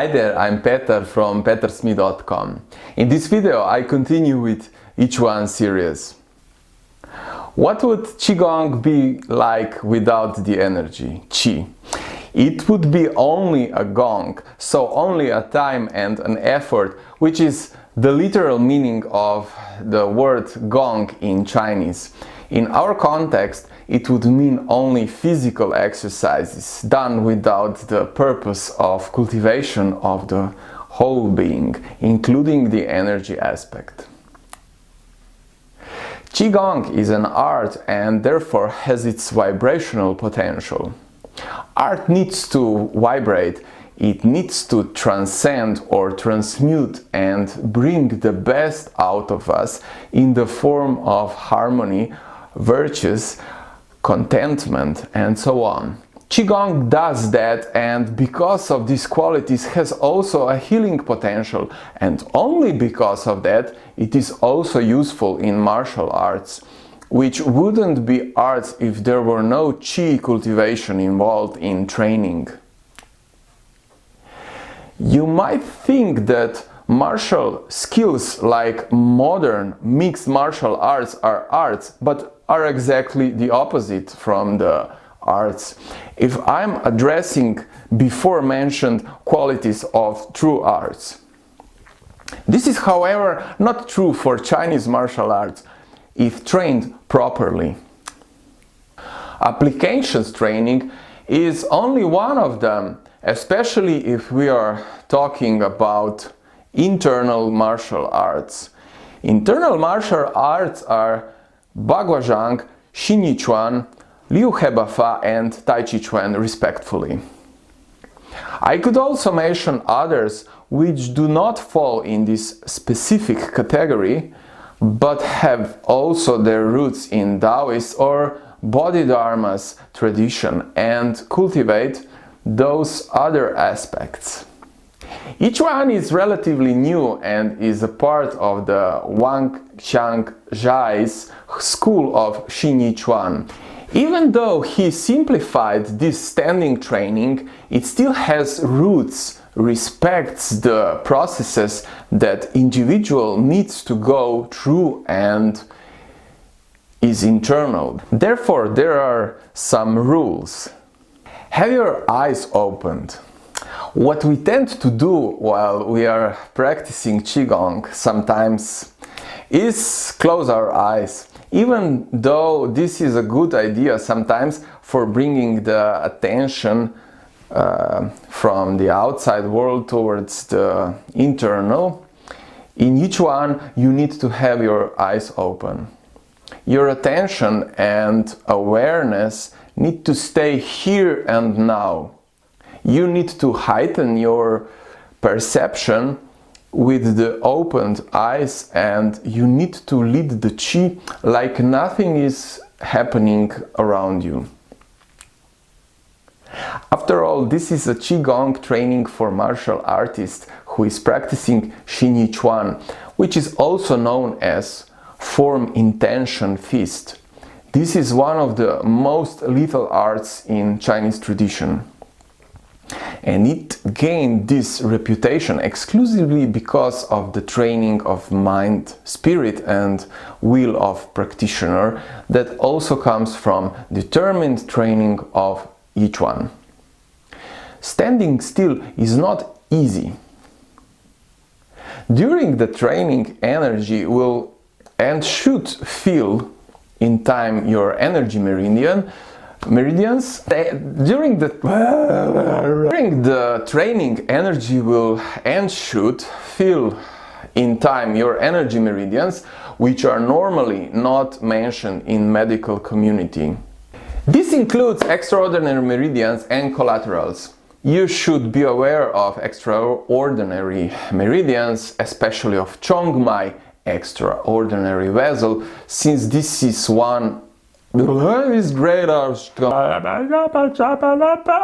Hi there, I'm Petar from PetarSmiljana.com. In this video I continue with Yiquan series. What would Qigong be like without the energy, Qi? It would be only a gong, so only a time and an effort, which is the literal meaning of the word gong in Chinese. In our context, it would mean only physical exercises done without the purpose of cultivation of the whole being, including the energy aspect. Qigong is an art and therefore has its vibrational potential. Art needs to vibrate, it needs to transcend or transmute and bring the best out of us in the form of harmony, virtues, contentment, and so on. Qigong does that, and because of these qualities has also a healing potential, and only because of that it is also useful in martial arts, which wouldn't be arts if there were no Qi cultivation involved in training. You might think that martial skills like modern mixed martial arts are arts, but are exactly the opposite from the arts. If I'm addressing before mentioned qualities of true arts. This is, however, not true for Chinese martial arts if trained properly. Applications training is only one of them, especially if we are talking about internal martial arts. Internal martial arts are Baguazhang, Xin Yiquan, Liu Hebafa and Tai Chi Chuan respectively. I could also mention others which do not fall in this specific category, but have also their roots in Taoist or Bodhidharma's tradition and cultivate those other aspects. Each one is relatively new and is a part of the Wang Xiang Zhai's school of Xin Yiquan. Even though he simplified this standing training, it still has roots, respects the processes that individual needs to go through and is internal. Therefore, there are some rules. Have your eyes opened. What we tend to do while we are practicing Qigong sometimes is close our eyes, even though this is a good idea sometimes for bringing the attention from the outside world towards the internal. In each one you need to have your eyes open. Your attention and awareness need to stay here and now. You need to heighten your perception with the opened eyes, and you need to lead the Qi like nothing is happening around you. After all, this is a Qigong training for martial artists who is practicing Xin Yiquan, which is also known as Form Intention Fist. This is one of the most lethal arts in Chinese tradition. And it gained this reputation exclusively because of the training of mind, spirit and will of practitioner that also comes from determined training of each one. Standing still is not easy. During the training, energy will and should fill in time your energy meridians. During the training, energy will and should fill in time your energy meridians, which are normally not mentioned in medical community. This includes extraordinary meridians and collaterals. You should be aware of extraordinary meridians, especially of Chongmai, extraordinary vessel, since this is one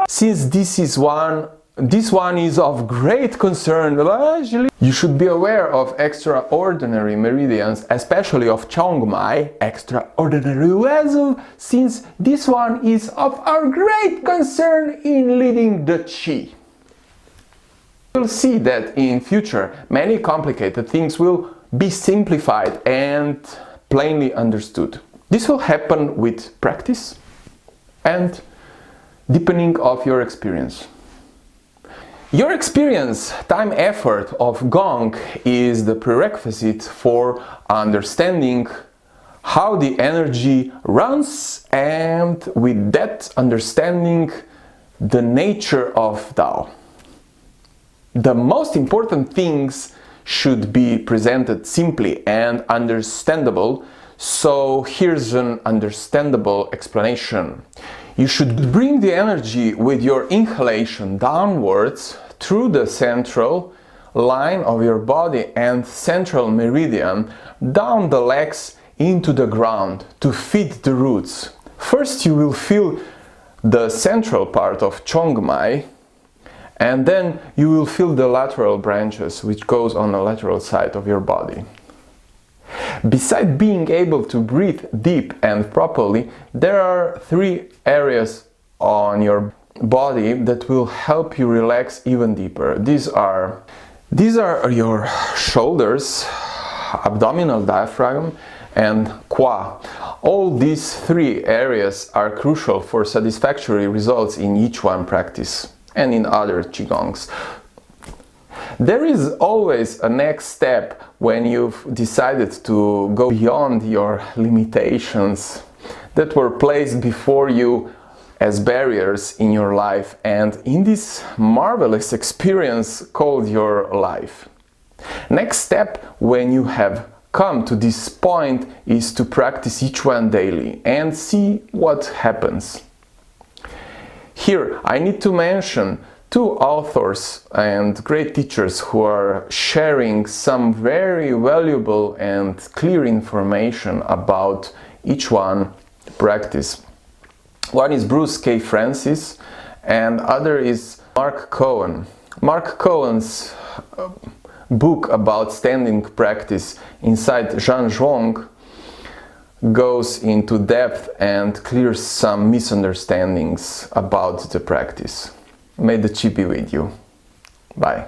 Since this one is of great concern, you should be aware of extraordinary meridians, especially of Chongmai, extraordinary vessel, since this one is of our great concern in leading the Qi. You'll see that in future many complicated things will be simplified and plainly understood. This will happen with practice and deepening of your experience. Your experience, time, effort of Gong is the prerequisite for understanding how the energy runs, and with that understanding the nature of Tao. The most important things should be presented simply and understandable, so here's an understandable explanation. You should bring the energy with your inhalation downwards through the central line of your body and central meridian down the legs into the ground to feed the roots. First you will feel the central part of Chongmai, and then you will feel the lateral branches which goes on the lateral side of your body. Besides being able to breathe deep and properly, there are 3 areas on your body that will help you relax even deeper. These are your shoulders, abdominal diaphragm, and Qua. All these 3 areas are crucial for satisfactory results in Yiquan practice and in other Qigongs. There is always a next step when you've decided to go beyond your limitations that were placed before you as barriers in your life and in this marvelous experience called your life. Next step when you have come to this point is to practice each one daily and see what happens. Here I need to mention 2 authors and great teachers who are sharing some very valuable and clear information about each one practice. One is Bruce K. Francis and other is Mark Cohen. Mark Cohen's book about standing practice inside Zhan Zhuang goes into depth and clears some misunderstandings about the practice. May the Qi be with you. Bye.